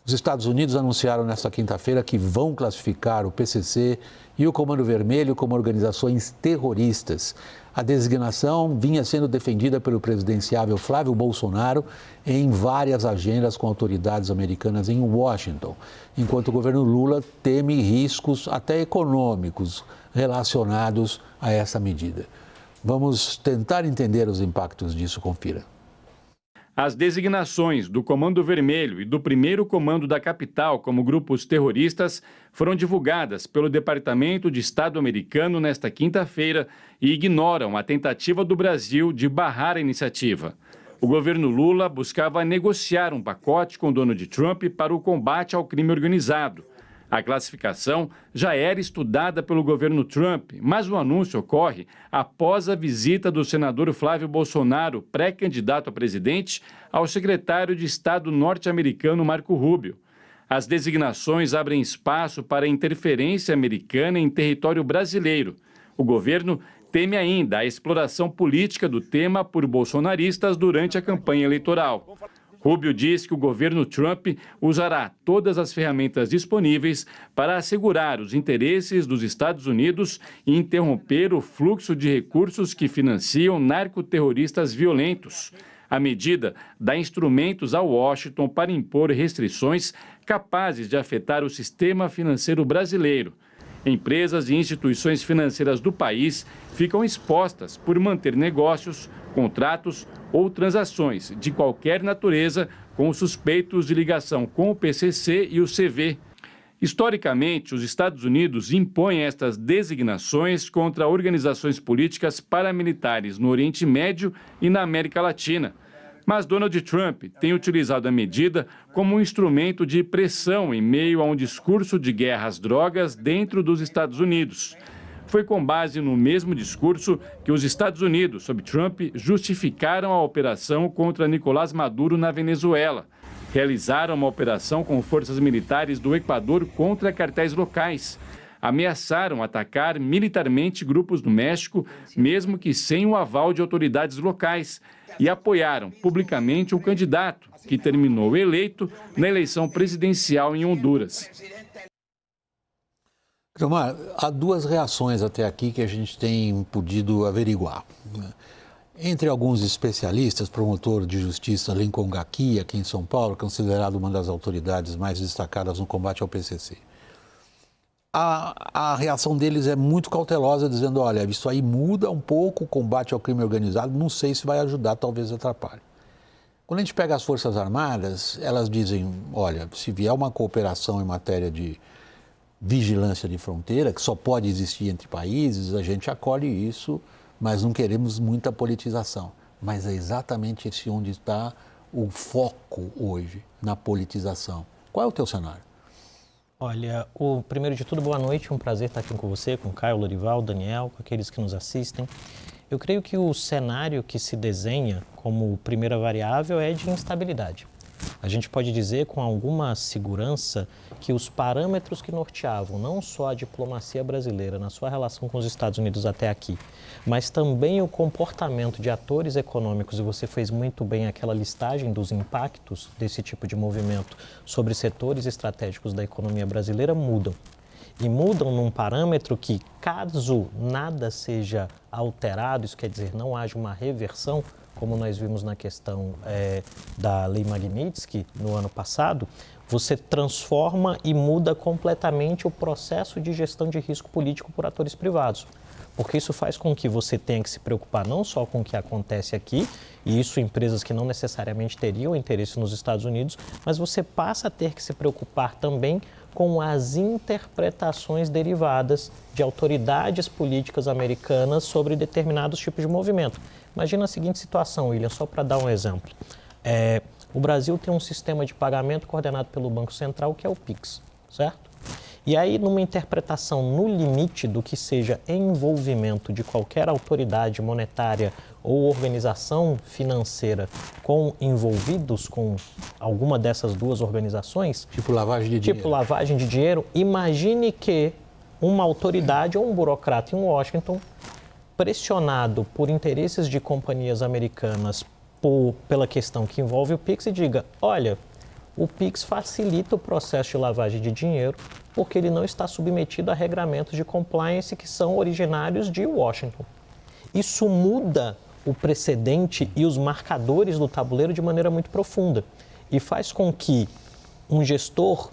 Os Estados Unidos anunciaram nesta quinta-feira que vão classificar o PCC e o Comando Vermelho como organizações terroristas. A designação vinha sendo defendida pelo presidenciável Flávio Bolsonaro em várias agendas com autoridades americanas em Washington, enquanto o governo Lula teme riscos até econômicos relacionados a essa medida. Vamos tentar entender os impactos disso, confira. As designações do Comando Vermelho e do Primeiro Comando da Capital como grupos terroristas foram divulgadas pelo Departamento de Estado americano nesta quinta-feira e ignoram a tentativa do Brasil de barrar a iniciativa. O governo Lula buscava negociar um pacote com Donald Trump para o combate ao crime organizado. A classificação já era estudada pelo governo Trump, mas o anúncio ocorre após a visita do senador Flávio Bolsonaro, pré-candidato a presidente, ao secretário de Estado norte-americano Marco Rubio. As designações abrem espaço para interferência americana em território brasileiro. O governo teme ainda a exploração política do tema por bolsonaristas durante a campanha eleitoral. Rubio diz que o governo Trump usará todas as ferramentas disponíveis para assegurar os interesses dos Estados Unidos e interromper o fluxo de recursos que financiam narcoterroristas violentos. A medida dá instrumentos a Washington para impor restrições capazes de afetar o sistema financeiro brasileiro. Empresas e instituições financeiras do país ficam expostas por manter negócios, contratos ou transações de qualquer natureza com suspeitos de ligação com o PCC e o CV. Historicamente, os Estados Unidos impõem estas designações contra organizações políticas paramilitares no Oriente Médio e na América Latina. Mas Donald Trump tem utilizado a medida como um instrumento de pressão em meio a um discurso de guerra às drogas dentro dos Estados Unidos. Foi com base no mesmo discurso que os Estados Unidos, sob Trump, justificaram a operação contra Nicolás Maduro na Venezuela. Realizaram uma operação com forças militares do Equador contra cartéis locais. Ameaçaram atacar militarmente grupos do México, mesmo que sem o aval de autoridades locais, e apoiaram publicamente um candidato que terminou eleito na eleição presidencial em Honduras. Gromar, há duas reações até aqui que a gente tem podido averiguar. Entre alguns especialistas, promotor de justiça Lincoln Gaki, aqui em São Paulo, considerado uma das autoridades mais destacadas no combate ao PCC. A reação deles é muito cautelosa, dizendo, olha, isso aí muda um pouco o combate ao crime organizado, não sei se vai ajudar, talvez atrapalhe. Quando a gente pega as Forças Armadas, elas dizem, olha, se vier uma cooperação em matéria de vigilância de fronteira, que só pode existir entre países, a gente acolhe isso, mas não queremos muita politização. Mas é exatamente esse onde está o foco hoje, na politização. Qual é o teu cenário? Olha, primeiro de tudo, boa noite, um prazer estar aqui com você, com o Caio, Lorival, Daniel, com aqueles que nos assistem. Eu creio que o cenário que se desenha como primeira variável é de instabilidade. A gente pode dizer com alguma segurança que os parâmetros que norteavam não só a diplomacia brasileira na sua relação com os Estados Unidos até aqui, mas também o comportamento de atores econômicos, e você fez muito bem aquela listagem dos impactos desse tipo de movimento sobre setores estratégicos da economia brasileira, mudam. E mudam num parâmetro que, caso nada seja alterado, isso quer dizer, não haja uma reversão, como nós vimos na questão da Lei Magnitsky no ano passado, você transforma e muda completamente o processo de gestão de risco político por atores privados. Porque isso faz com que você tenha que se preocupar não só com o que acontece aqui, e isso empresas que não necessariamente teriam interesse nos Estados Unidos, mas você passa a ter que se preocupar também com as interpretações derivadas de autoridades políticas americanas sobre determinados tipos de movimento. Imagina a seguinte situação, William, só para dar um exemplo. O Brasil tem um sistema de pagamento coordenado pelo Banco Central, que é o PIX, certo? E aí, numa interpretação no limite do que seja envolvimento de qualquer autoridade monetária ou organização financeira com envolvidos com alguma dessas duas organizações... Tipo lavagem de dinheiro. Tipo lavagem de dinheiro. Imagine que uma autoridade ou um burocrata em Washington, pressionado por interesses de companhias americanas pela questão que envolve o PIX, e diga, olha, o Pix facilita o processo de lavagem de dinheiro porque ele não está submetido a regramentos de compliance que são originários de Washington. Isso muda o precedente e os marcadores do tabuleiro de maneira muito profunda e faz com que um gestor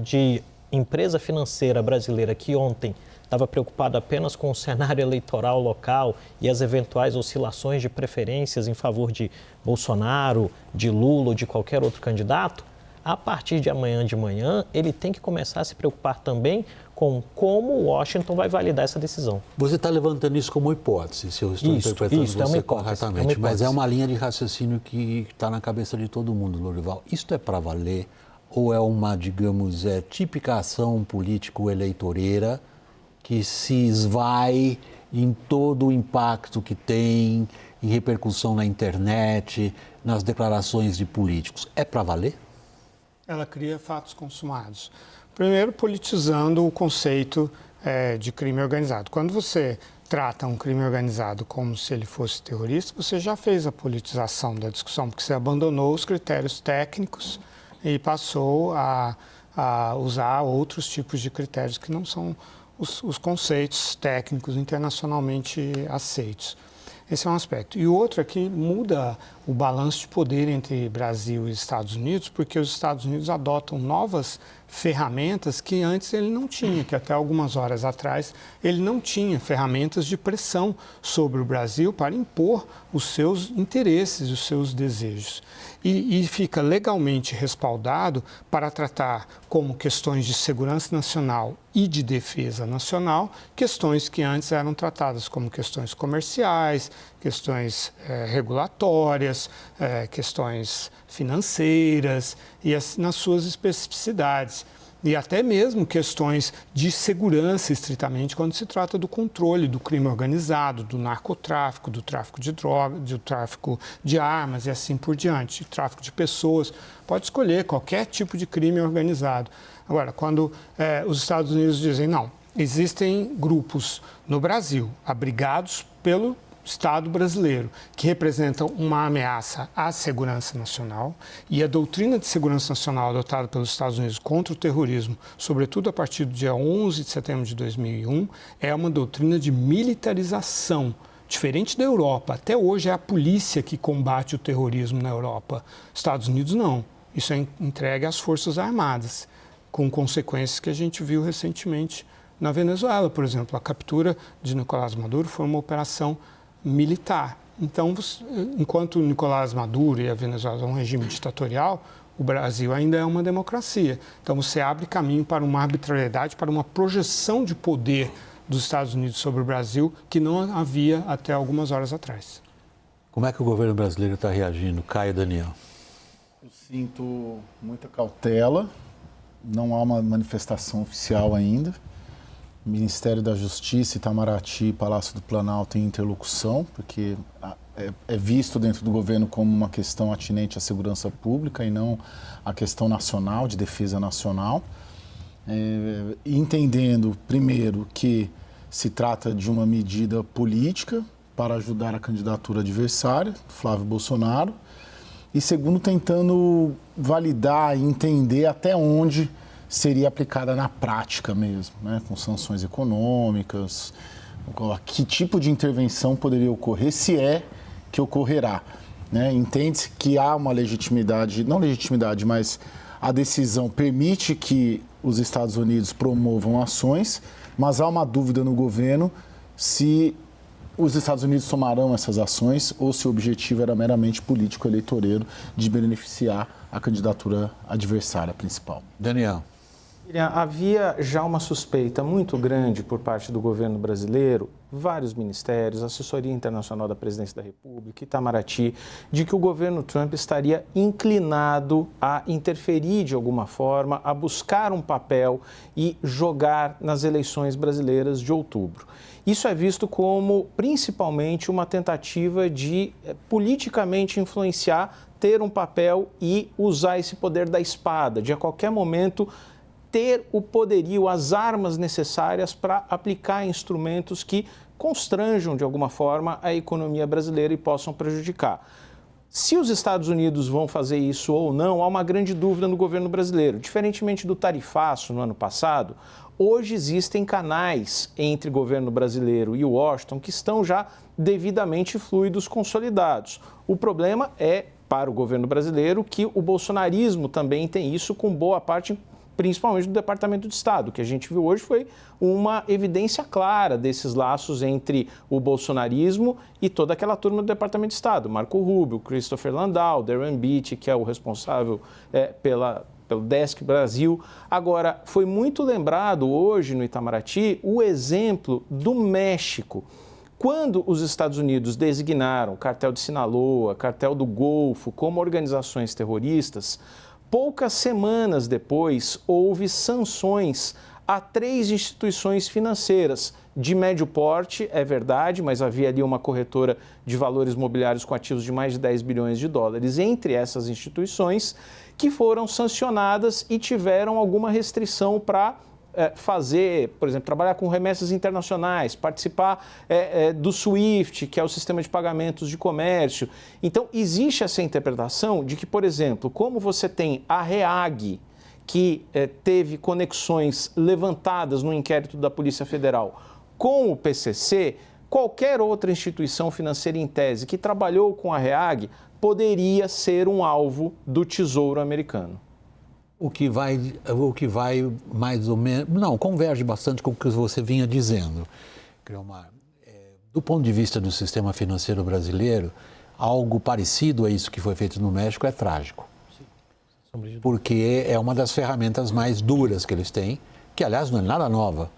de empresa financeira brasileira que ontem estava preocupado apenas com o cenário eleitoral local e as eventuais oscilações de preferências em favor de Bolsonaro, de Lula ou de qualquer outro candidato, a partir de amanhã de manhã, ele tem que começar a se preocupar também com como Washington vai validar essa decisão. Você está levantando isso como hipótese, se eu estou interpretando você corretamente, mas é uma linha de raciocínio que está na cabeça de todo mundo, Lorival. Isto é para valer ou é uma, digamos, típica ação político-eleitoreira que se esvai em todo o impacto que tem, em repercussão na internet, nas declarações de políticos? É para valer? Ela cria fatos consumados. Primeiro, politizando o conceito de crime organizado. Quando você trata um crime organizado como se ele fosse terrorista, você já fez a politização da discussão, porque você abandonou os critérios técnicos e passou a usar outros tipos de critérios que não são os conceitos técnicos internacionalmente aceitos. Esse é um aspecto. E o outro é que muda o balanço de poder entre Brasil e Estados Unidos, porque os Estados Unidos adotam novas ferramentas que antes ele não tinha, que até algumas horas atrás ele não tinha ferramentas de pressão sobre o Brasil para impor os seus interesses, os seus desejos. E fica legalmente respaldado para tratar como questões de segurança nacional e de defesa nacional, questões que antes eram tratadas como questões comerciais, questões regulatórias, questões financeiras e nas suas especificidades. E até mesmo questões de segurança, estritamente, quando se trata do controle do crime organizado, do narcotráfico, do tráfico de drogas, do tráfico de armas e assim por diante, tráfico de pessoas. Pode escolher qualquer tipo de crime organizado. Agora, quando os Estados Unidos dizem, não, existem grupos no Brasil abrigados pelo Estado brasileiro, que representam uma ameaça à segurança nacional, e a doutrina de segurança nacional adotada pelos Estados Unidos contra o terrorismo, sobretudo a partir do dia 11 de setembro de 2001, é uma doutrina de militarização. Diferente da Europa, até hoje é a polícia que combate o terrorismo na Europa. Estados Unidos não. Isso é entregue às Forças Armadas, com consequências que a gente viu recentemente na Venezuela, por exemplo. A captura de Nicolás Maduro foi uma operação militar. Então, enquanto Nicolás Maduro e a Venezuela são um regime ditatorial, o Brasil ainda é uma democracia. Então, você abre caminho para uma arbitrariedade, para uma projeção de poder dos Estados Unidos sobre o Brasil que não havia até algumas horas atrás. Como é que o governo brasileiro está reagindo? Caio, Daniel. Eu sinto muita cautela, não há uma manifestação oficial ainda. Ministério da Justiça, Itamaraty, Palácio do Planalto em interlocução, porque é visto dentro do governo como uma questão atinente à segurança pública e não à questão nacional, de defesa nacional. Entendendo, primeiro, que se trata de uma medida política para ajudar a candidatura adversária, Flávio Bolsonaro, e segundo, tentando validar e entender até onde seria aplicada na prática mesmo, né? Com sanções econômicas, que tipo de intervenção poderia ocorrer, se é que ocorrerá, né? Entende-se que há uma legitimidade, não legitimidade, mas a decisão permite que os Estados Unidos promovam ações, mas há uma dúvida no governo se os Estados Unidos tomarão essas ações ou se o objetivo era meramente político-eleitoreiro de beneficiar a candidatura adversária principal. Daniel. Havia já uma suspeita muito grande por parte do governo brasileiro, vários ministérios, assessoria internacional da Presidência da República, Itamaraty, de que o governo Trump estaria inclinado a interferir de alguma forma, a buscar um papel e jogar nas eleições brasileiras de outubro. Isso é visto como principalmente uma tentativa de politicamente influenciar, ter um papel e usar esse poder da espada, de a qualquer momento ter o poderio, as armas necessárias para aplicar instrumentos que constranjam de alguma forma a economia brasileira e possam prejudicar. Se os Estados Unidos vão fazer isso ou não, há uma grande dúvida no governo brasileiro. Diferentemente do tarifaço no ano passado, hoje existem canais entre governo brasileiro e Washington que estão já devidamente fluidos, consolidados. O problema é, para o governo brasileiro, que o bolsonarismo também tem isso com boa parte, principalmente do Departamento de Estado. O que a gente viu hoje foi uma evidência clara desses laços entre o bolsonarismo e toda aquela turma do Departamento de Estado. Marco Rubio, Christopher Landau, Darren Beattie, que é o responsável pelo Desk Brasil. Agora, foi muito lembrado hoje no Itamaraty o exemplo do México. Quando os Estados Unidos designaram o Cartel de Sinaloa, Cartel do Golfo como organizações terroristas, poucas semanas depois houve sanções a 3 instituições financeiras de médio porte, é verdade, mas havia ali uma corretora de valores mobiliários com ativos de mais de 10 bilhões de dólares entre essas instituições, que foram sancionadas e tiveram alguma restrição para fazer, por exemplo, trabalhar com remessas internacionais, participar do SWIFT, que é o sistema de pagamentos de comércio. Então, existe essa interpretação de que, por exemplo, como você tem a REAG, que teve conexões levantadas no inquérito da Polícia Federal com o PCC, qualquer outra instituição financeira em tese que trabalhou com a REAG poderia ser um alvo do Tesouro americano. O que vai mais ou menos... Não, converge bastante com o que você vinha dizendo, Creomar. Do ponto de vista do sistema financeiro brasileiro, algo parecido a isso que foi feito no México é trágico. Porque é uma das ferramentas mais duras que eles têm, que, aliás, não é nada nova.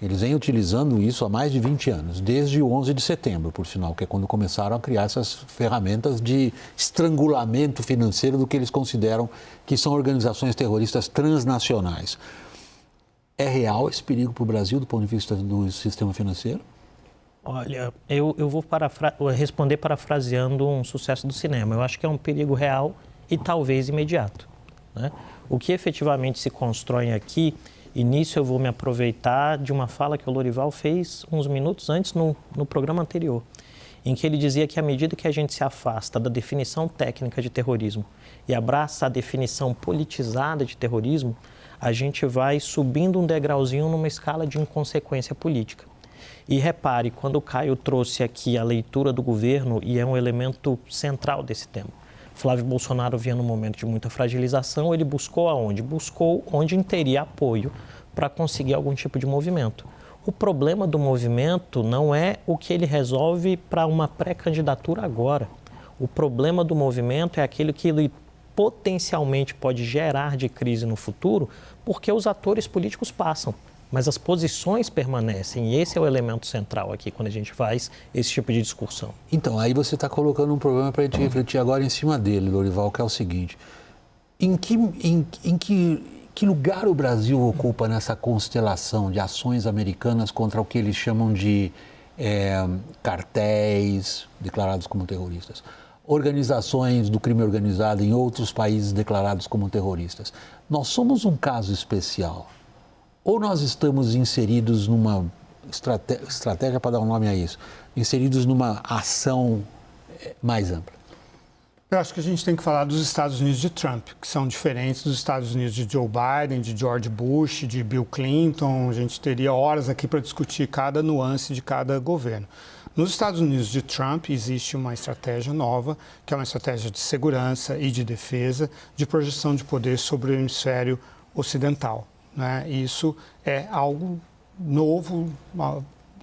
Eles vêm utilizando isso há mais de 20 anos, desde o 11 de setembro, por sinal, que é quando começaram a criar essas ferramentas de estrangulamento financeiro do que eles consideram que são organizações terroristas transnacionais. É real esse perigo para o Brasil do ponto de vista do sistema financeiro? Olha, eu vou responder parafraseando um sucesso do cinema. Eu acho que é um perigo real e talvez imediato, né? O que efetivamente se constrói aqui... E nisso eu vou me aproveitar de uma fala que o Lorival fez uns minutos antes no programa anterior, em que ele dizia que à medida que a gente se afasta da definição técnica de terrorismo e abraça a definição politizada de terrorismo, a gente vai subindo um degrauzinho numa escala de inconsequência política. E repare, quando o Caio trouxe aqui a leitura do governo, e é um elemento central desse tema, Flávio Bolsonaro vinha num momento de muita fragilização, ele buscou aonde? Buscou onde teria apoio para conseguir algum tipo de movimento. O problema do movimento não é o que ele resolve para uma pré-candidatura agora. O problema do movimento é aquilo que ele potencialmente pode gerar de crise no futuro, porque os atores políticos passam, mas as posições permanecem, e esse é o elemento central aqui, quando a gente faz esse tipo de discussão. Então, aí você está colocando um problema para a gente refletir agora em cima dele, Lorival, que é o seguinte: em que lugar o Brasil ocupa nessa constelação de ações americanas contra o que eles chamam de cartéis declarados como terroristas, organizações do crime organizado em outros países declarados como terroristas? Nós somos um caso especial. Ou nós estamos inseridos numa estratégia para dar um nome a isso, inseridos numa ação mais ampla? Eu acho que a gente tem que falar dos Estados Unidos de Trump, que são diferentes dos Estados Unidos de Joe Biden, de George Bush, de Bill Clinton. A gente teria horas aqui para discutir cada nuance de cada governo. Nos Estados Unidos de Trump existe uma estratégia nova, que é uma estratégia de segurança e de defesa, de projeção de poder sobre o hemisfério ocidental, né? Isso é algo novo,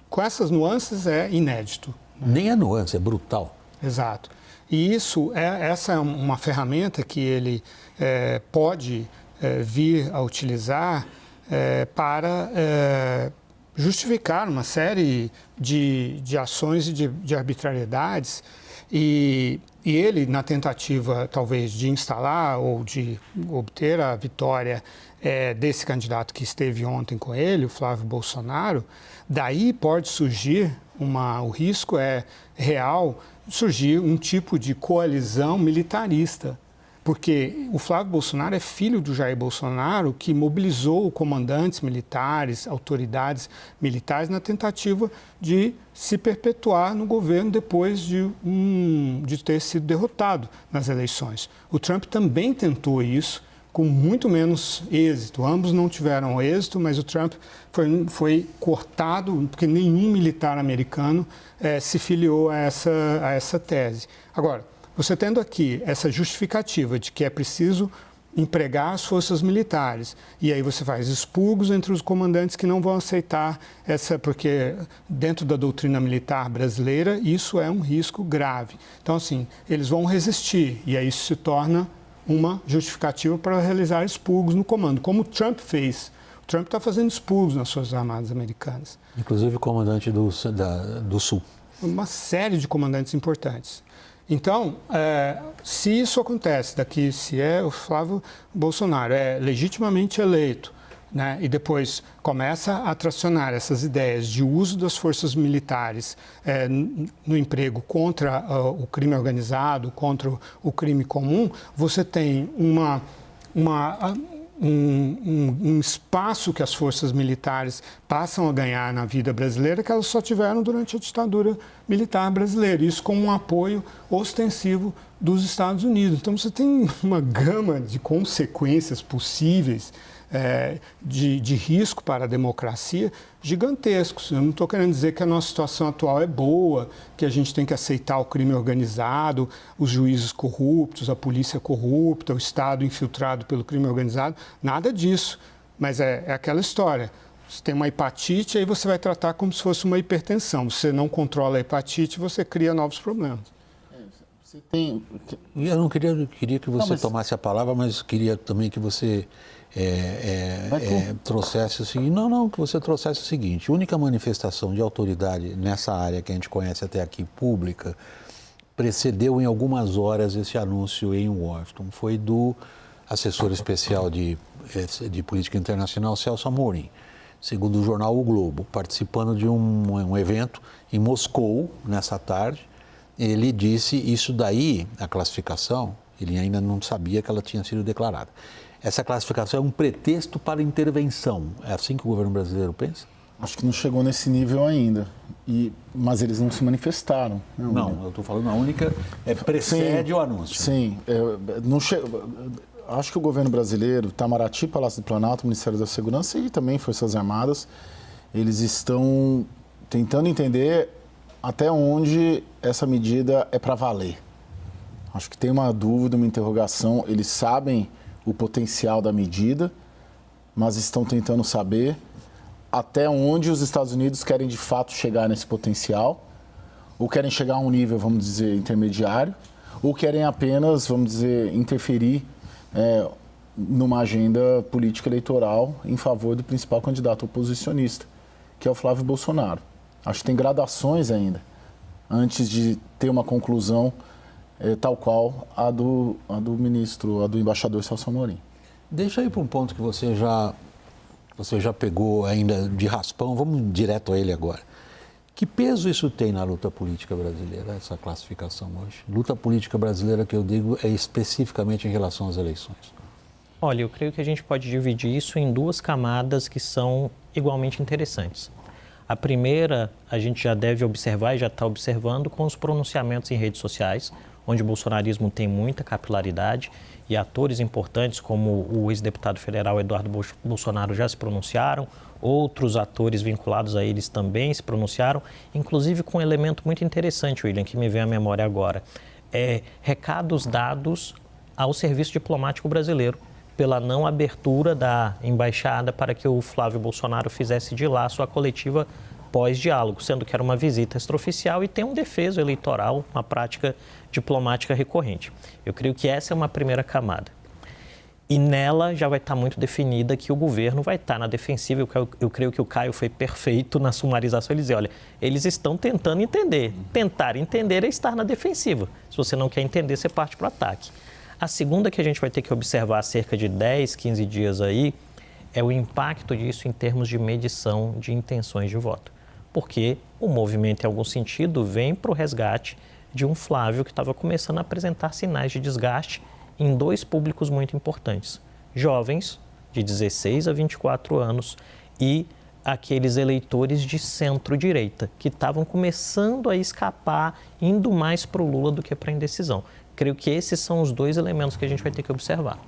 com essas nuances é inédito. Nem é nuance, é brutal. Exato. E essa é uma ferramenta que ele pode vir a utilizar para justificar uma série de ações e de arbitrariedades. E ele, na tentativa, talvez, de instalar ou de obter a vitória desse candidato que esteve ontem com ele, o Flávio Bolsonaro, daí pode surgir, o risco é real, surgir um tipo de coalizão militarista Porque o Flávio Bolsonaro é filho do Jair Bolsonaro, que mobilizou comandantes militares, autoridades militares na tentativa de se perpetuar no governo depois de ter sido derrotado nas eleições. O Trump também tentou isso, com muito menos êxito. Ambos não tiveram êxito, mas o Trump foi cortado, porque nenhum militar americano se filiou a essa tese. Agora, você tendo aqui essa justificativa de que é preciso empregar as forças militares, e aí você faz expurgos entre os comandantes que não vão aceitar porque dentro da doutrina militar brasileira isso é um risco grave. Então, assim, eles vão resistir, e aí isso se torna uma justificativa para realizar expurgos no comando, como o Trump fez. O Trump está fazendo expurgos nas Forças Armadas Americanas. Inclusive o comandante do Sul. Uma série de comandantes importantes. Então, se isso acontece se é o Flávio Bolsonaro é legitimamente eleito, né, e depois começa a tracionar essas ideias de uso das forças militares no emprego contra o crime organizado, contra o crime comum, você tem um espaço que as forças militares passam a ganhar na vida brasileira que elas só tiveram durante a ditadura militar brasileira, isso com um apoio ostensivo dos Estados Unidos. Então você tem uma gama de consequências possíveis de risco para a democracia gigantescos. Eu não estou querendo dizer que a nossa situação atual é boa, que a gente tem que aceitar o crime organizado, os juízes corruptos, a polícia corrupta, o Estado infiltrado pelo crime organizado, nada disso. Mas é aquela história. Você tem uma hepatite, aí você vai tratar como se fosse uma hipertensão. Você não controla a hepatite, você cria novos problemas. Eu não queria que você tomasse a palavra, mas queria também que você trouxesse o seguinte. Que você trouxesse o seguinte: a única manifestação de autoridade nessa área que a gente conhece até aqui, pública, precedeu em algumas horas esse anúncio em Washington. Foi do assessor especial de política internacional, Celso Amorim, segundo o jornal O Globo, participando de um evento em Moscou, nessa tarde. Ele disse isso daí, a classificação, ele ainda não sabia que ela tinha sido declarada. Essa classificação é um pretexto para intervenção. É assim que o governo brasileiro pensa? Acho que não chegou nesse nível ainda. Mas eles não se manifestaram. Não, eu estou falando a única precede o anúncio. Sim, acho que o governo brasileiro, Itamaraty, Palácio do Planalto, Ministério da Segurança e também Forças Armadas, eles estão tentando entender até onde essa medida é para valer. Acho que tem uma dúvida, uma interrogação. Eles sabem o potencial da medida, mas estão tentando saber até onde os Estados Unidos querem de fato chegar nesse potencial, ou querem chegar a um nível, vamos dizer, intermediário, ou querem apenas, vamos dizer, interferir numa agenda política eleitoral em favor do principal candidato oposicionista, que é o Flávio Bolsonaro. Acho que tem gradações ainda, antes de ter uma conclusão tal qual a do embaixador Celso Amorim. Deixa aí para um ponto que você já pegou ainda de raspão, vamos direto a ele agora. Que peso isso tem na luta política brasileira, essa classificação hoje? Luta política brasileira, que eu digo, é especificamente em relação às eleições. Olha, eu creio que a gente pode dividir isso em duas camadas que são igualmente interessantes. A primeira, a gente já deve observar e já está observando com os pronunciamentos em redes sociais, onde o bolsonarismo tem muita capilaridade e atores importantes como o ex-deputado federal Eduardo Bolsonaro já se pronunciaram, outros atores vinculados a eles também se pronunciaram, inclusive com um elemento muito interessante, William, que me vem à memória agora, recados dados ao serviço diplomático brasileiro pela não abertura da embaixada para que o Flávio Bolsonaro fizesse de lá sua coletiva pós-diálogo, sendo que era uma visita extraoficial e tem um defeso eleitoral, uma prática diplomática recorrente. Eu creio que essa é uma primeira camada. E nela já vai estar muito definida que o governo vai estar na defensiva. Eu creio que o Caio foi perfeito na sumarização. Ele dizer, olha, eles estão tentando entender. Tentar entender é estar na defensiva. Se você não quer entender, você parte para o ataque. A segunda que a gente vai ter que observar há cerca de 10, 15 dias aí é o impacto disso em termos de medição de intenções de voto. Porque o movimento, em algum sentido, vem para o resgate de um Flávio que estava começando a apresentar sinais de desgaste em dois públicos muito importantes: jovens de 16 a 24 anos e aqueles eleitores de centro-direita, que estavam começando a escapar, indo mais para o Lula do que para a indecisão. Creio que esses são os dois elementos que a gente vai ter que observar.